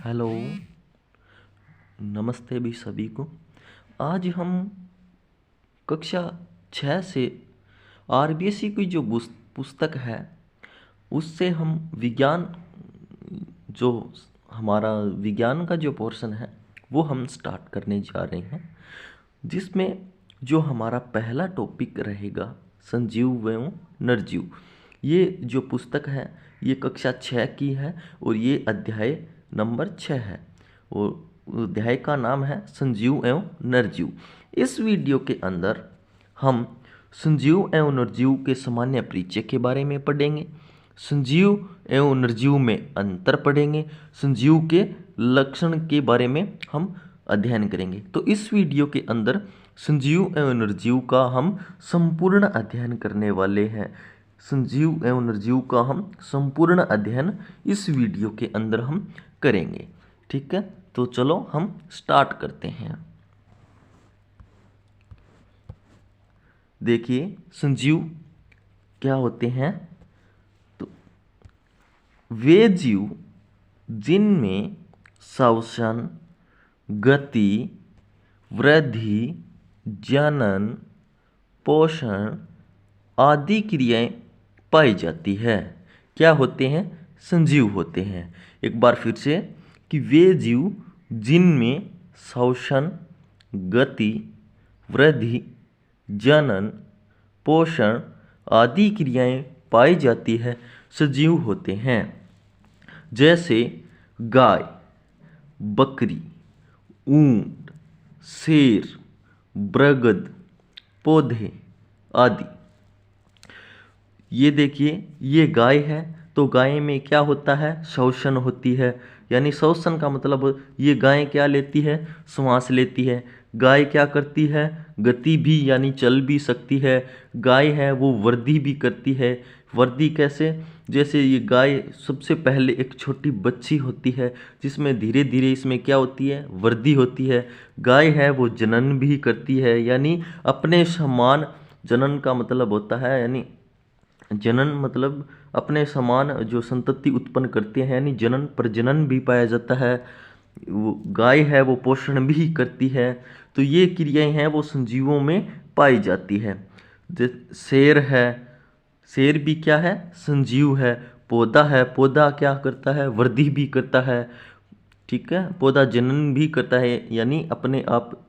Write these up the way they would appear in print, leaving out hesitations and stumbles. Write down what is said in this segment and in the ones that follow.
Hello, नमस्ते भी सभी को। आज हम कक्षा 6 से आरबीएससी की जो पुस्तक है उससे हम विज्ञान, जो हमारा विज्ञान का जो पोर्शन है वो हम स्टार्ट करने जा रहे हैं, जिसमें जो हमारा पहला टॉपिक रहेगा संजीव एवं निर्जीव। ये जो पुस्तक है ये कक्षा 6 की है और ये अध्याय नंबर 6 है और अध्याय का नाम है संजीव एवं निर्जीव। इस वीडियो के अंदर हम संजीव एवं निर्जीव के सामान्य परिचय के बारे में पढ़ेंगे, संजीव एवं निर्जीव में अंतर पढ़ेंगे, संजीव के लक्षण के बारे में हम अध्ययन करेंगे। तो इस वीडियो के अंदर संजीव एवं निर्जीव का हम संपूर्ण अध्ययन करने वाले हैं। संजीव एवं निर्जीव का हम संपूर्ण अध्ययन इस वीडियो के अंदर हम करेंगे। ठीक है, तो चलो हम स्टार्ट करते हैं। देखिए संजीव क्या होते हैं। तो वे जीव जिनमें श्वसन, गति, वृद्धि, जनन, पोषण आदि क्रियाएं पाई जाती है, क्या होते हैं? संजीव होते हैं। एक बार फिर से कि वे जीव जिनमें श्वसन, गति, वृद्धि, जनन, पोषण आदि क्रियाएं पाई जाती है, सजीव होते हैं। जैसे गाय, बकरी, ऊंट, शेर, बरगद, पौधे आदि। ये देखिए, ये गाय है तो गाय में क्या होता है? श्वसन होती है, यानी श्वसन का मतलब ये गाय क्या लेती है? श्वास लेती है। गाय क्या करती है? गति भी, यानी चल भी सकती है। गाय है वो वृद्धि भी करती है। वृद्धि कैसे? जैसे ये गाय सबसे पहले एक छोटी बच्ची होती है जिसमें धीरे धीरे इसमें क्या होती है? वृद्धि होती है। गाय है वो जनन भी करती है, यानी अपने समान। जनन का मतलब होता है, यानी जनन मतलब अपने समान जो संतति उत्पन्न करते हैं, यानी जनन प्रजनन भी पाया जाता है। वो गाय है वो पोषण भी करती है। तो ये क्रियाएं हैं वो संजीवों में पाई जाती है। शेर है, शेर भी क्या है? संजीव है। पौधा है, पौधा क्या करता है? वृद्धि भी करता है। ठीक है, पौधा जनन भी करता है, यानी अपने आप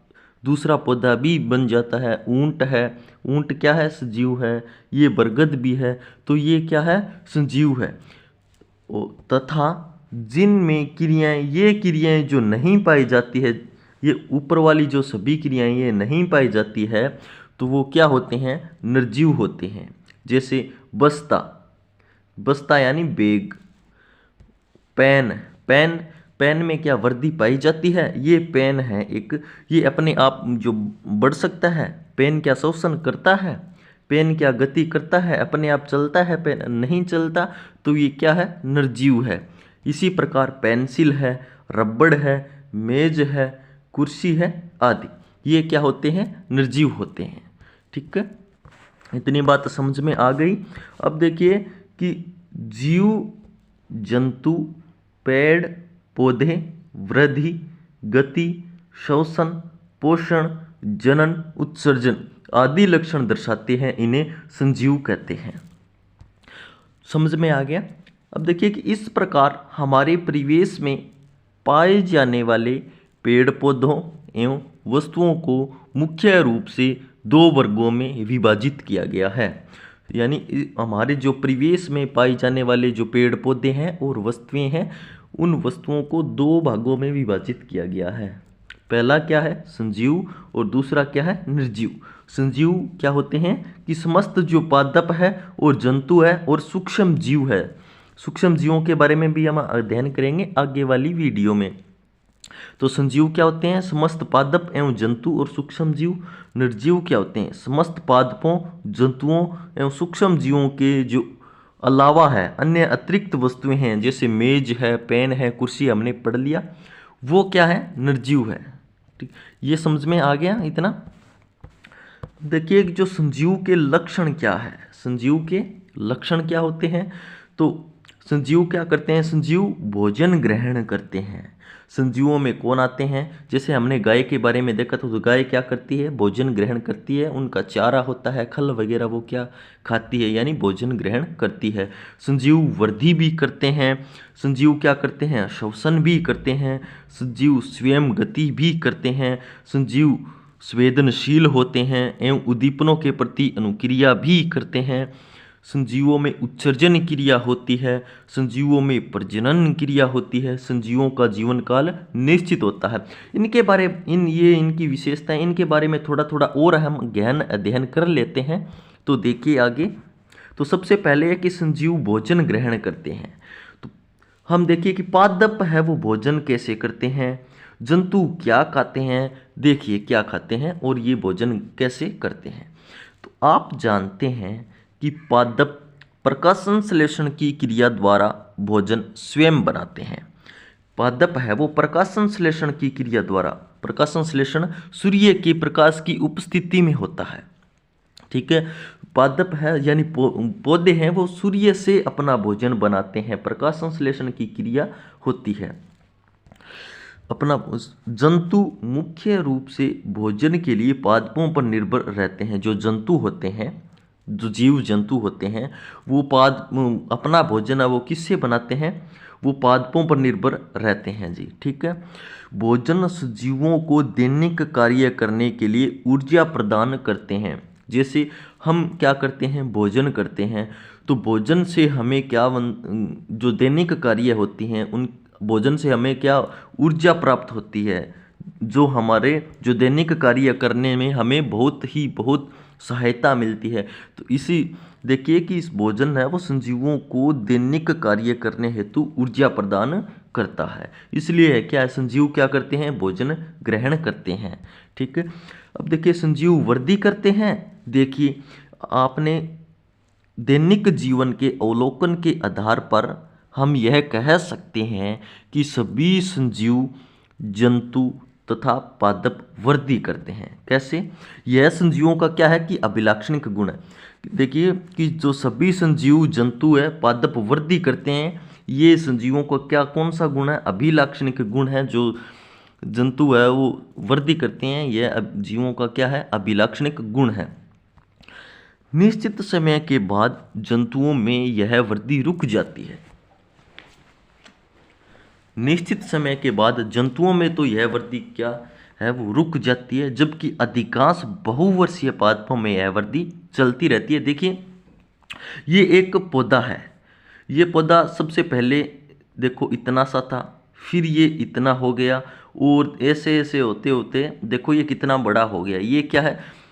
दूसरा पौधा भी बन जाता है। ऊंट है, ऊंट क्या है? संजीव है। ये बरगद भी है, तो ये क्या है? संजीव है। तथा जिनमें क्रियाएं, ये क्रियाएं जो नहीं पाई जाती है, ये ऊपर वाली जो सभी क्रियाएं ये नहीं पाई जाती है, तो वो क्या होते हैं? निर्जीव होते हैं। जैसे बस्ता, बस्ता यानी बैग। पेन, पेन, पेन में क्या वृद्धि पाई जाती है? ये पेन है एक, ये अपने आप जो बढ़ सकता है। पेन क्या श्वसन करता है? पेन क्या गति करता है? अपने आप चलता है? पेन नहीं चलता, तो ये क्या है? निर्जीव है। इसी प्रकार पेंसिल है, रबड़ है, मेज है, कुर्सी है आदि, ये क्या होते हैं? निर्जीव होते हैं। ठीक है, इतनी बात समझ में आ गई। अब देखिए कि जीव जंतु, पेड़ पौधे वृद्धि, गति, श्वसन, पोषण, जनन, उत्सर्जन आदि लक्षण दर्शाते हैं, इन्हें संजीव कहते हैं। समझ में आ गया? अब देखिए कि इस प्रकार हमारे परिवेश में पाए जाने वाले पेड़ पौधों एवं वस्तुओं को मुख्य रूप से दो वर्गों में विभाजित किया गया है। यानी हमारे जो परिवेश में पाए जाने वाले जो पेड़ पौधे हैं और वस्तुएं हैं, उन वस्तुओं को दो भागों में विभाजित किया गया है। पहला क्या है? संजीव, और दूसरा क्या है? निर्जीव। संजीव क्या होते हैं कि समस्त जो पादप है और जंतु है और सूक्ष्म जीव है। सूक्ष्म जीवों के बारे में भी हम अध्ययन करेंगे आगे वाली वीडियो में। तो संजीव क्या होते हैं? समस्त पादप एवं जंतु और सूक्ष्म जीव। निर्जीव क्या होते हैं? समस्त पादपों, जंतुओं एवं सूक्ष्म जीवों के जो अलावा है अन्य अतिरिक्त वस्तुएं हैं, जैसे मेज है, पेन है, कुर्सी हमने पढ़ लिया, वो क्या है? निर्जीव है। ठीक, ये समझ में आ गया इतना? देखिए जो संजीव के लक्षण क्या है, संजीव के लक्षण क्या होते हैं। तो संजीव क्या करते हैं? संजीव भोजन ग्रहण करते हैं। संजीवों में कौन आते हैं? जैसे हमने गाय के बारे में देखा तो गाय क्या करती है? भोजन ग्रहण करती है। उनका चारा होता है, खल वगैरह, वो क्या खाती है? यानी भोजन ग्रहण करती है। संजीव वृद्धि भी करते हैं। संजीव क्या करते हैं? श्वसन भी करते हैं। संजीव स्वयं गति भी करते हैं। संजीव संवेदनशील होते हैं एवं उद्दीपनों के प्रति अनुक्रिया भी करते हैं। संजीवों में उत्सर्जन क्रिया होती है। संजीवों में प्रजनन क्रिया होती है। संजीवों का जीवन काल निश्चित होता है। इनके बारे इनकी विशेषताएं, इनके बारे में थोड़ा थोड़ा और हम गहन अध्ययन कर लेते हैं। तो देखिए आगे। तो सबसे पहले है कि संजीव भोजन ग्रहण करते हैं। तो हम देखिए कि पादप है वो भोजन कैसे करते हैं, जंतु क्या खाते हैं, देखिए क्या खाते हैं और ये भोजन कैसे करते हैं। तो आप जानते हैं कि पादप प्रकाश संश्लेषण की क्रिया द्वारा भोजन स्वयं बनाते हैं। पादप है वो प्रकाश संश्लेषण की क्रिया द्वारा, प्रकाश संश्लेषण सूर्य के प्रकाश की उपस्थिति में होता है। ठीक है, पादप है यानी पौधे हैं वो सूर्य से अपना भोजन बनाते हैं, प्रकाश संश्लेषण की क्रिया होती है। अपना जंतु मुख्य रूप से भोजन के लिए पादपों पर निर्भर रहते हैं। जो जंतु होते हैं, जो जीव जंतु होते हैं, वो अपना भोजन है वो किससे बनाते हैं? वो पादपों पर निर्भर रहते हैं जी। ठीक है, भोजन सजीवों को दैनिक कार्य करने के लिए ऊर्जा प्रदान करते हैं। जैसे हम क्या करते हैं? भोजन करते हैं, तो भोजन से हमें क्या जो दैनिक कार्य होती हैं उन भोजन से हमें क्या ऊर्जा प्राप्त होती है, जो हमारे जो दैनिक कार्य करने में हमें बहुत सहायता मिलती है। तो इसी देखिए कि इस भोजन है वो संजीवों को दैनिक कार्य करने हेतु ऊर्जा प्रदान करता है। इसलिए है क्या, संजीव क्या करते हैं? भोजन ग्रहण करते हैं। ठीक है, अब देखिए संजीव वृद्धि करते हैं। देखिए आपने दैनिक जीवन के अवलोकन के आधार पर हम यह कह सकते हैं कि सभी संजीव जंतु तथा पादप वृद्धि करते हैं। कैसे? यह संजीवों का क्या है कि अभिलाक्षणिक गुण है। देखिए कि जो सभी संजीव जंतु है पादप वृद्धि करते हैं, ये संजीवों का क्या कौन सा गुण है? अभिलाक्षणिक गुण है। जो जंतु है वो वृद्धि करते हैं, यह जीवों का क्या है? अभिलाक्षणिक गुण है। निश्चित समय के बाद जंतुओं में यह वृद्धि रुक जाती है। निश्चित समय के बाद जंतुओं में तो यह वृद्धि क्या है वो रुक जाती है, जबकि अधिकांश बहुवर्षीय पादपों में यह वृद्धि चलती रहती है। देखिए ये एक पौधा है, ये पौधा सबसे पहले देखो इतना सा था, फिर ये इतना हो गया और ऐसे ऐसे होते होते देखो ये कितना बड़ा हो गया। ये क्या है?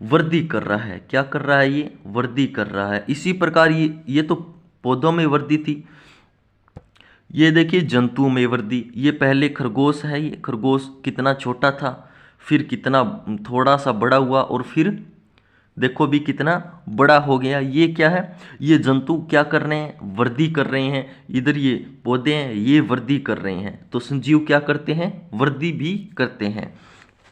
वृद्धि कर रहा है। क्या कर रहा है? ये वृद्धि कर रहा है। इसी प्रकार ये तो पौधों में वृद्धि थी। ये देखिए जंतुओं में वृद्धि, ये पहले खरगोश है, ये खरगोश कितना छोटा था, फिर कितना थोड़ा सा बड़ा हुआ और फिर देखो भी कितना बड़ा हो गया। ये क्या है? ये जंतु क्या कर रहे हैं? वृद्धि कर रहे हैं। इधर ये पौधे हैं, ये वृद्धि कर रहे हैं। तो संजीव क्या करते हैं? वृद्धि भी करते हैं।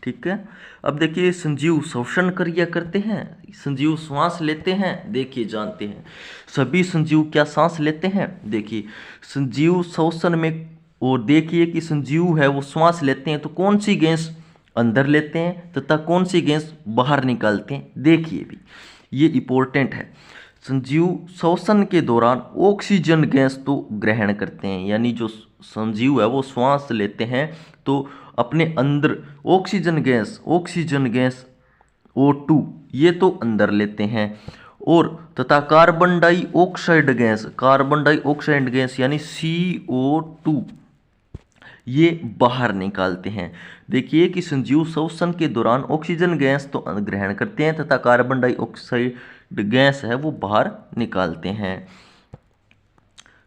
ठीक है, अब देखिए संजीव श्वसन क्रिया करते हैं। संजीव श्वास लेते हैं। देखिए जानते हैं सभी संजीव क्या सांस लेते हैं? देखिए संजीव श्वसन में, और देखिए कि संजीव है वो श्वास लेते हैं तो कौन सी गैस अंदर लेते हैं तथा कौन सी गैस बाहर निकालते हैं। देखिए भी ये इंपॉर्टेंट है। संजीव श्वसन के दौरान ऑक्सीजन गैस तो ग्रहण करते हैं, यानी जो संजीव है वो श्वास लेते हैं तो अपने अंदर ऑक्सीजन गैस O2 ये तो अंदर लेते हैं, और तथा कार्बन डाइऑक्साइड गैस यानी CO2 ये बाहर निकालते हैं। देखिए कि संजीव श्वसन के दौरान ऑक्सीजन गैस तो ग्रहण करते हैं तथा कार्बन डाइऑक्साइड गैस है वो बाहर निकालते हैं।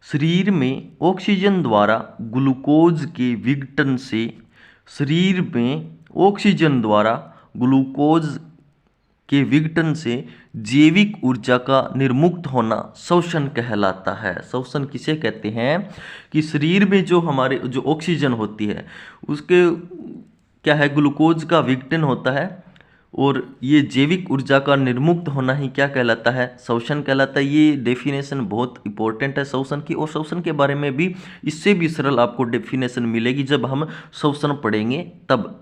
शरीर में ऑक्सीजन द्वारा ग्लूकोज के विघटन से जैविक ऊर्जा का निर्मुक्त होना श्वसन कहलाता है। श्वसन किसे कहते हैं? कि शरीर में जो हमारे जो ऑक्सीजन होती है उसके क्या है, ग्लूकोज का विघटन होता है, और ये जैविक ऊर्जा का निर्मुक्त होना ही क्या कहलाता है, शोषण कहलाता है। ये डेफिनेशन बहुत इंपॉर्टेंट है शोषण की, और शोषण के बारे में भी इससे भी सरल आपको डेफिनेशन मिलेगी जब हम शोषण पढ़ेंगे तब।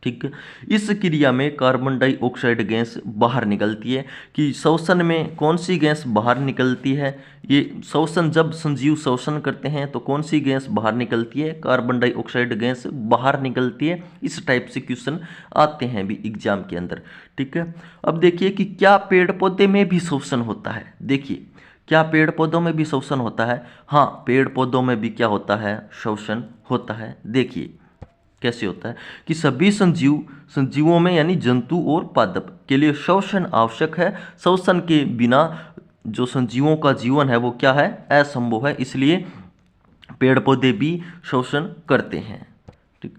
ठीक है, इस क्रिया में कार्बन डाइऑक्साइड गैस बाहर निकलती है। कि शोषण में कौन सी गैस बाहर निकलती है, ये शोषण जब संजीव शोषण करते हैं तो कौन सी गैस बाहर निकलती है, कार्बन डाइऑक्साइड गैस बाहर निकलती है। इस टाइप से क्वेश्चन आते हैं भी एग्जाम के अंदर। ठीक है, अब देखिए कि क्या पेड़ पौधे में भी शोषण होता है। देखिए, क्या पेड़ पौधों में भी शोषण होता है? हाँ, पेड़ पौधों में भी क्या होता है, शोषण होता है। देखिए कैसे होता है कि सभी संजीवों में यानी जंतु और पादप के लिए शोषण आवश्यक है। शोषण के बिना जो संजीवों का जीवन है वो क्या है, असंभव है। इसलिए पेड़ पौधे भी शोषण करते हैं। ठीक,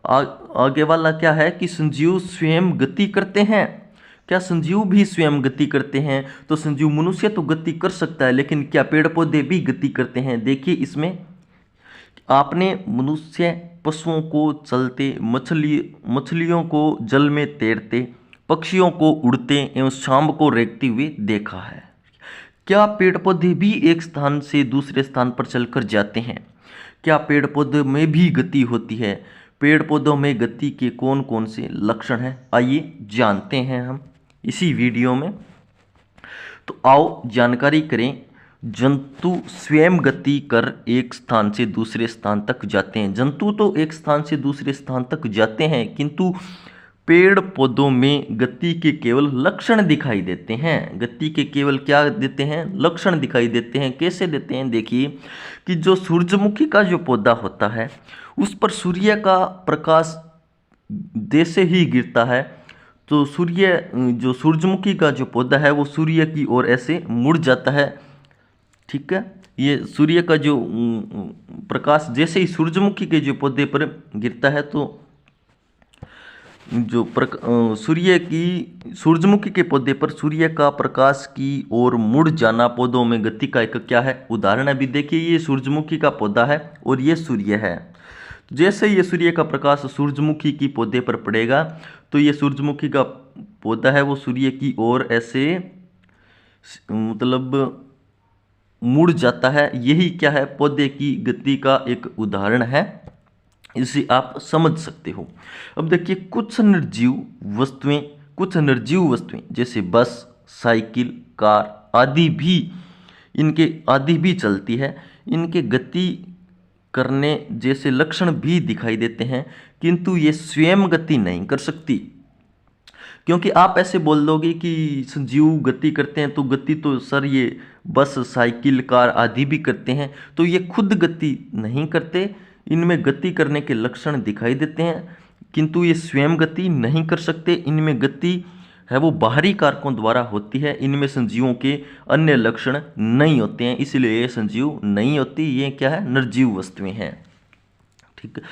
आगे वाला क्या है कि संजीव स्वयं गति करते हैं। क्या संजीव भी स्वयं गति करते हैं? तो संजीव मनुष्य तो गति कर सकता है, लेकिन क्या पेड़ पौधे भी गति करते हैं? देखिए इसमें आपने मनुष्य पशुओं को चलते, मछलियों को जल में तैरते, पक्षियों को उड़ते एवं शाम को रेंगते हुए देखा है। क्या पेड़ पौधे भी एक स्थान से दूसरे स्थान पर चलकर जाते हैं? क्या पेड़ पौधों में भी गति होती है? पेड़ पौधों में गति के कौन कौन से लक्षण हैं, आइए जानते हैं हम इसी वीडियो में। तो आओ जानकारी करें। जंतु स्वयं गति कर एक स्थान से दूसरे स्थान तक जाते हैं। जंतु तो एक स्थान से दूसरे स्थान तक जाते हैं, किंतु पेड़ पौधों में गति के केवल लक्षण दिखाई देते हैं। गति के केवल क्या देते हैं, लक्षण दिखाई देते हैं। कैसे देते हैं? देखिए कि जो सूरजमुखी का जो पौधा होता है उस पर सूर्य का प्रकाश जैसे ही गिरता है तो जो सूरजमुखी का जो पौधा है वो सूर्य की ओर ऐसे मुड़ जाता है। ठीक है, ये सूर्य का जो प्रकाश जैसे ही सूरजमुखी के जो पौधे पर गिरता है तो जो सूरजमुखी के पौधे पर सूर्य का प्रकाश की ओर मुड़ जाना पौधों में गति का एक क्या है, उदाहरण है। अभी देखिए ये सूरजमुखी का पौधा है और ये सूर्य है। जैसे ये सूर्य का प्रकाश सूरजमुखी की पौधे पर पड़ेगा तो ये सूरजमुखी का पौधा है वो सूर्य की ओर ऐसे मतलब मुड़ जाता है। यही क्या है, पौधे की गति का एक उदाहरण है, इसे आप समझ सकते हो। अब देखिए कुछ निर्जीव वस्तुएं जैसे बस, साइकिल, कार आदि भी चलती है। इनके गति करने जैसे लक्षण भी दिखाई देते हैं, किंतु ये स्वयं गति नहीं कर सकती। क्योंकि आप ऐसे बोल दोगे कि संजीव गति करते हैं तो गति तो सर ये बस, साइकिल, कार आदि भी करते हैं, तो ये खुद गति नहीं करते। इनमें गति करने के लक्षण दिखाई देते हैं, किंतु ये स्वयं गति नहीं कर सकते। इनमें गति है वो बाहरी कारकों द्वारा होती है। इनमें संजीवों के अन्य लक्षण नहीं होते हैं, इसलिए ये संजीव नहीं होती। ये क्या है, निर्जीव वस्तुएं हैं। ठीक है,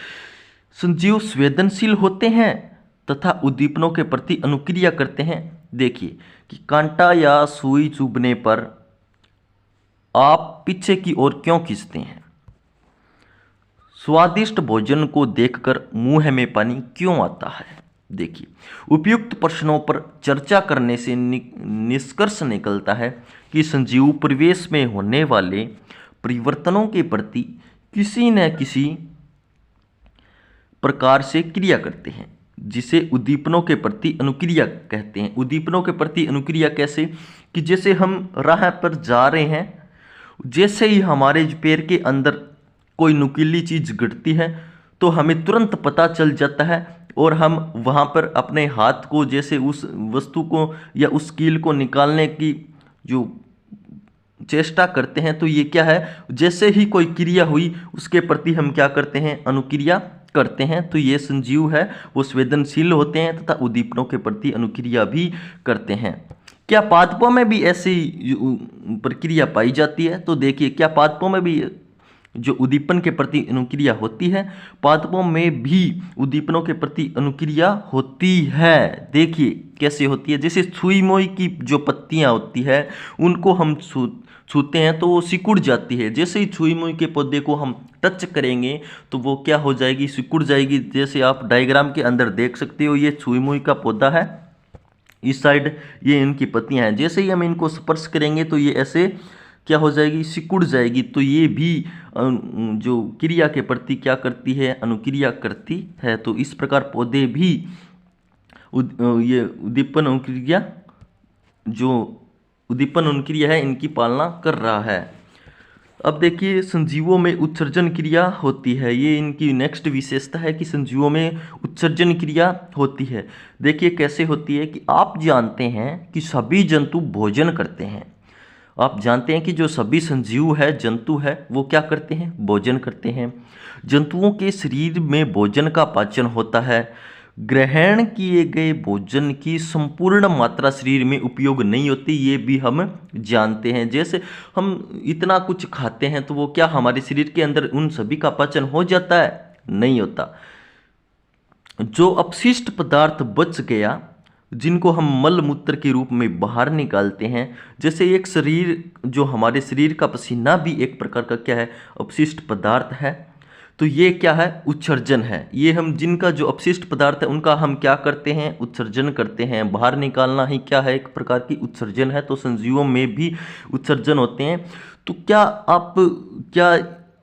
संजीव संवेदनशील होते हैं तथा उद्दीपनों के प्रति अनुक्रिया करते हैं। देखिए कि कांटा या सुई चुभने पर आप पीछे की ओर क्यों खींचते हैं? स्वादिष्ट भोजन को देखकर मुंह में पानी क्यों आता है? देखिए उपयुक्त प्रश्नों पर चर्चा करने से निष्कर्ष निकलता है कि संजीव परिवेश में होने वाले परिवर्तनों के प्रति किसी न किसी प्रकार से क्रिया करते हैं, जिसे उद्दीपनों के प्रति अनुक्रिया कहते हैं। उद्दीपनों के प्रति अनुक्रिया कैसे, कि जैसे हम राह पर जा रहे हैं, जैसे ही हमारे पैर के अंदर कोई नुकीली चीज़ घटती है तो हमें तुरंत पता चल जाता है और हम वहाँ पर अपने हाथ को जैसे उस वस्तु को या उस कील को निकालने की जो चेष्टा करते हैं, तो ये क्या है, जैसे ही कोई क्रिया हुई उसके प्रति हम क्या करते हैं, अनुक्रिया करते हैं। तो ये संजीव है वो संवेदनशील होते हैं तथा उद्दीपनों के प्रति अनुक्रिया भी करते हैं। क्या पादपों में भी ऐसी प्रक्रिया पाई जाती है? तो देखिए क्या पादपों में भी जो उद्दीपन के प्रति अनुक्रिया होती है, पादपों में भी उद्दीपनों के प्रति अनुक्रिया होती है। देखिए कैसे होती है, जैसे छुई मोई की जो पत्तियां होती है उनको हम छूते हैं तो वो सिकुड़ जाती है। जैसे ही छुई मुई के पौधे को हम टच करेंगे तो वो क्या हो जाएगी, सिकुड़ जाएगी। जैसे आप डायग्राम के अंदर देख सकते हो, ये छुई मुई का पौधा है, इस साइड ये इनकी पत्तियां हैं। जैसे ही हम इनको स्पर्श करेंगे तो ये ऐसे क्या हो जाएगी, सिकुड़ जाएगी। तो ये भी जो क्रिया के प्रति क्या करती है, अनुक्रिया करती है। तो इस प्रकार पौधे भी ये उद्दीपन अनुक्रिया, जो उद्दीपन अनुक्रिया है, इनकी पालना कर रहा है। अब देखिए संजीवों में उत्सर्जन क्रिया होती है, ये इनकी नेक्स्ट विशेषता है कि संजीवों में उत्सर्जन क्रिया होती है। देखिए कैसे होती है कि आप जानते हैं कि सभी जंतु भोजन करते हैं। आप जानते हैं कि जो सभी संजीव है, जंतु है, वो क्या करते हैं, भोजन करते हैं। जंतुओं के शरीर में भोजन का पाचन होता है। ग्रहण किए गए भोजन की संपूर्ण मात्रा शरीर में उपयोग नहीं होती, ये भी हम जानते हैं। जैसे हम इतना कुछ खाते हैं तो वो क्या हमारे शरीर के अंदर उन सभी का पाचन हो जाता है, नहीं होता। जो अपशिष्ट पदार्थ बच गया, जिनको हम मल मूत्र के रूप में बाहर निकालते हैं, जैसे एक शरीर, जो हमारे शरीर का पसीना भी एक प्रकार का क्या है, अपशिष्ट पदार्थ है। तो ये क्या है, उत्सर्जन है। ये हम जिनका जो अपशिष्ट पदार्थ है उनका हम क्या करते हैं, उत्सर्जन करते हैं। बाहर निकालना ही क्या है, एक प्रकार की उत्सर्जन है। तो संजीवों में भी उत्सर्जन होते हैं। तो क्या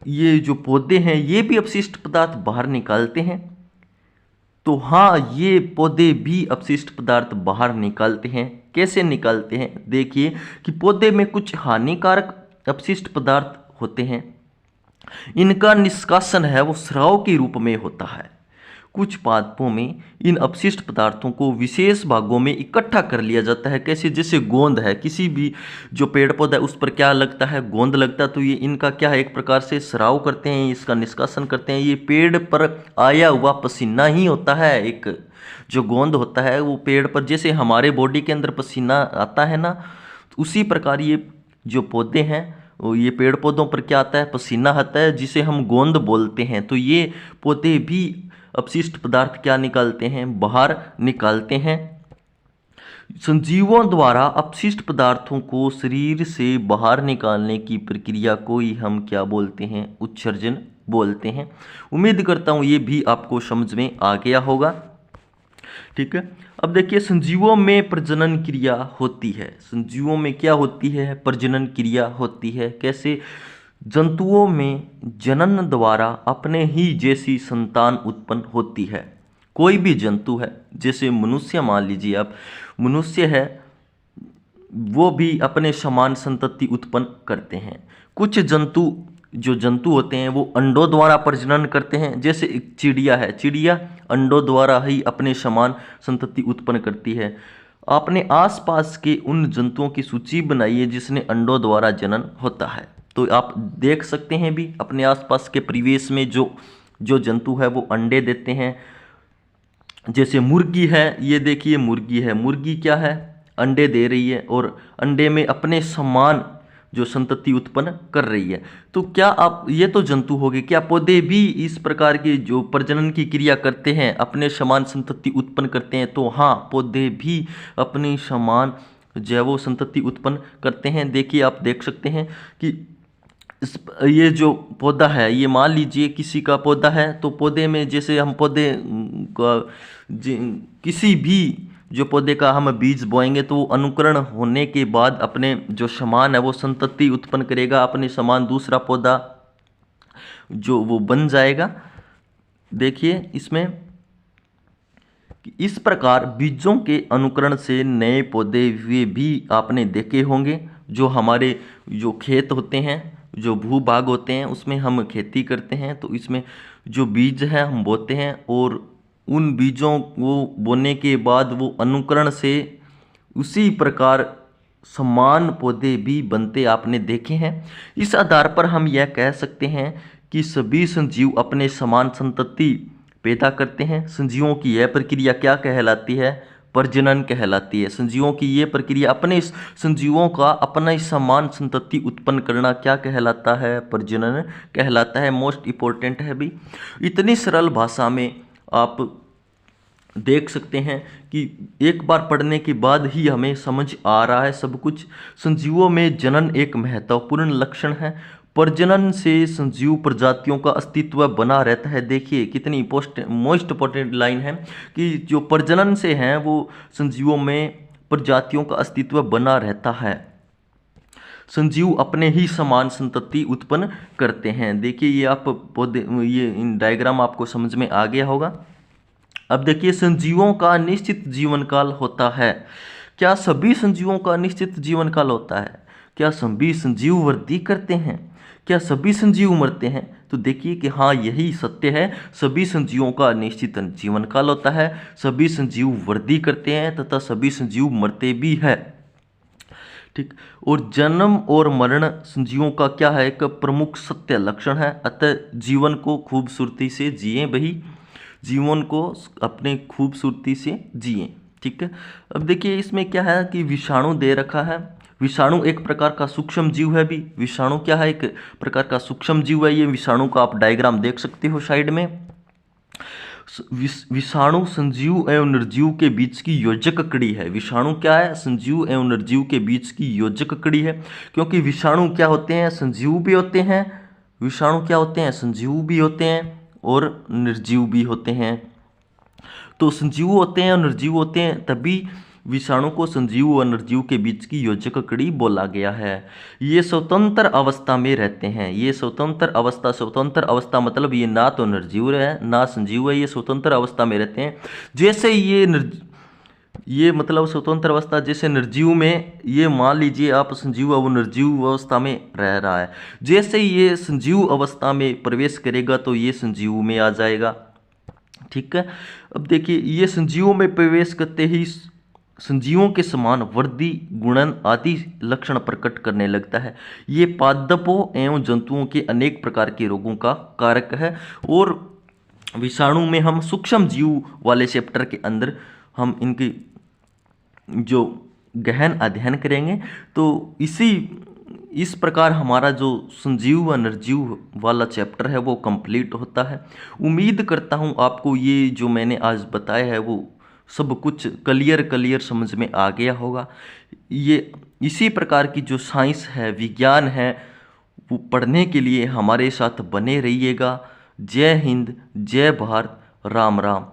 ये जो पौधे हैं ये भी अपशिष्ट पदार्थ बाहर निकालते हैं? तो हाँ, ये पौधे भी अपशिष्ट पदार्थ बाहर निकालते हैं। कैसे निकालते हैं, देखिए कि पौधे में कुछ हानिकारक अपशिष्ट पदार्थ होते हैं, इनका निष्कासन है वो स्राव के रूप में होता है। कुछ पादपों में इन अपशिष्ट पदार्थों को विशेष भागों में इकट्ठा कर लिया जाता है। कैसे, जैसे गोंद है, किसी भी जो पेड़ पौधा है उस पर क्या लगता है, गोंद लगता है। तो ये इनका क्या है, एक प्रकार से स्राव करते हैं, इसका निष्कासन करते हैं। ये पेड़ पर आया हुआ पसीना ही होता है। एक जो गोंद होता है वो पेड़ पर, जैसे हमारे बॉडी के अंदर पसीना आता है ना, उसी प्रकार ये जो पौधे हैं, ये पेड़ पौधों पर क्या आता है, पसीना आता है, जिसे हम गोंद बोलते हैं। तो ये पौधे भी अपशिष्ट पदार्थ क्या निकालते हैं, बाहर निकालते हैं। संजीवों द्वारा अपशिष्ट पदार्थों को शरीर से बाहर निकालने की प्रक्रिया को ही हम क्या बोलते हैं, उत्सर्जन बोलते हैं। उम्मीद करता हूँ ये भी आपको समझ में आ गया होगा। ठीक है, अब देखिए संजीवों में प्रजनन क्रिया होती है। संजीवों में क्या होती है, प्रजनन क्रिया होती है। कैसे, जंतुओं में जनन द्वारा अपने ही जैसी संतान उत्पन्न होती है। कोई भी जंतु है, जैसे मनुष्य मान लीजिए आप, मनुष्य है वो भी अपने समान संतति उत्पन्न करते हैं। कुछ जंतु होते हैं वो अंडों द्वारा प्रजनन करते हैं। जैसे एक चिड़िया है, चिड़िया अंडों द्वारा ही अपने समान संतति उत्पन्न करती है। आपने आसपास के उन जंतुओं की सूची बनाई है जिसने अंडों द्वारा जनन होता है। तो आप देख सकते हैं भी अपने आसपास के परिवेश में जो जंतु है वो अंडे देते हैं। जैसे मुर्गी है, ये देखिए मुर्गी है, मुर्गी क्या है, अंडे दे रही है और अंडे में अपने समान जो संतति उत्पन्न कर रही है। तो क्या आप, ये तो जंतु हो गए, क्या पौधे भी इस प्रकार की जो प्रजनन की क्रिया करते हैं, अपने समान संतति उत्पन्न करते हैं? तो हाँ, पौधे भी अपनी समान जैव संतति उत्पन्न करते हैं। देखिए आप देख सकते हैं कि ये जो पौधा है, ये मान लीजिए किसी का पौधा है, तो पौधे में जैसे हम पौधे का किसी भी जो पौधे का हम बीज बोएंगे तो अनुकरण होने के बाद अपने जो समान है वो संतति उत्पन्न करेगा, अपने समान दूसरा पौधा जो वो बन जाएगा। देखिए इसमें इस प्रकार बीजों के अनुकरण से नए पौधे वे भी आपने देखे होंगे। जो हमारे जो खेत होते हैं, जो भूभाग होते हैं, उसमें हम खेती करते हैं, तो इसमें जो बीज हैं हम बोते हैं और उन बीजों को बोने के बाद वो अनुकरण से उसी प्रकार समान पौधे भी बनते आपने देखे हैं। इस आधार पर हम यह कह सकते हैं कि सभी संजीव अपने समान संतति पैदा करते हैं। संजीवों की यह प्रक्रिया क्या कहलाती है, प्रजनन कहलाती है। संजीवों की ये प्रक्रिया, अपने संजीवों का अपना समान संतति उत्पन्न करना क्या कहलाता है, प्रजनन कहलाता है। मोस्ट इम्पोर्टेंट है भी। इतनी सरल भाषा में आप देख सकते हैं कि एक बार पढ़ने के बाद ही हमें समझ आ रहा है सब कुछ। संजीवों में जनन एक महत्वपूर्ण लक्षण है। प्रजनन से संजीव प्रजातियों का अस्तित्व बना रहता है। देखिए कितनी मोस्ट इंपॉर्टेंट लाइन है कि जो प्रजनन से हैं वो संजीवों में प्रजातियों का अस्तित्व बना रहता है। संजीव अपने ही समान संतति उत्पन्न करते हैं। देखिए ये आप पौधे, ये इन डायग्राम आपको समझ में आ गया होगा। अब देखिए संजीवों का निश्चित जीवन काल होता है। क्या सभी संजीवों का निश्चित जीवन काल होता है? क्या सभी संजीव वृद्धि करते हैं? क्या सभी संजीव मरते हैं? तो देखिए कि हाँ यही सत्य है, सभी संजीवों का निश्चित जीवन काल होता है, सभी संजीव वृद्धि करते हैं तथा सभी संजीव मरते भी है। ठीक। और जन्म और मरण संजीवों का क्या है, एक प्रमुख सत्य लक्षण है। अतः जीवन को खूबसूरती से जिए भाई, जीवन को अपने खूबसूरती से जिए। ठीक है। अब देखिए इसमें क्या है कि विषाणु दे रखा है। विषाणु एक प्रकार का सूक्ष्म जीव है भी। विषाणु क्या है, एक प्रकार का सूक्ष्म जीव है। ये विषाणु का आप डायग्राम देख सकते हो साइड में। विषाणु संजीव एवं निर्जीव के बीच की योजक कड़ी है। विषाणु क्या है, संजीव एवं निर्जीव के बीच की योजक कड़ी है। क्योंकि विषाणु क्या होते हैं, संजीव भी होते हैं। विषाणु क्या होते हैं, संजीव भी होते हैं और निर्जीव भी होते हैं। तो संजीव होते हैं और निर्जीव होते हैं, तभी विषाणु को संजीव और निर्जीव के बीच की योजक कड़ी बोला गया है। ये स्वतंत्र अवस्था में रहते हैं। ये स्वतंत्र अवस्था मतलब ये ना तो निर्जीव है ना संजीव है, ये स्वतंत्र अवस्था में रहते हैं। जैसे ये मतलब स्वतंत्र अवस्था, जैसे निर्जीव में ये मान लीजिए आप संजीव और निर्जीव अवस्था में रह रहा है, जैसे ये संजीव अवस्था में प्रवेश करेगा तो ये संजीव में आ जाएगा। ठीक है। अब देखिए ये संजीवों में प्रवेश करते ही संजीवों के समान वृद्धि, गुणन आदि लक्षण प्रकट करने लगता है। ये पादपों एवं जंतुओं के अनेक प्रकार के रोगों का कारक है। और विषाणु में हम सूक्ष्म जीव वाले चैप्टर के अंदर हम इनकी जो गहन अध्ययन करेंगे। तो इस प्रकार हमारा जो संजीव व निर्जीव वाला चैप्टर है वो कंप्लीट होता है। उम्मीद करता हूँ आपको ये जो मैंने आज बताया है वो सब कुछ क्लियर समझ में आ गया होगा। ये इसी प्रकार की जो साइंस है, विज्ञान है, वो पढ़ने के लिए हमारे साथ बने रहिएगा। जय हिंद, जय भारत, राम राम।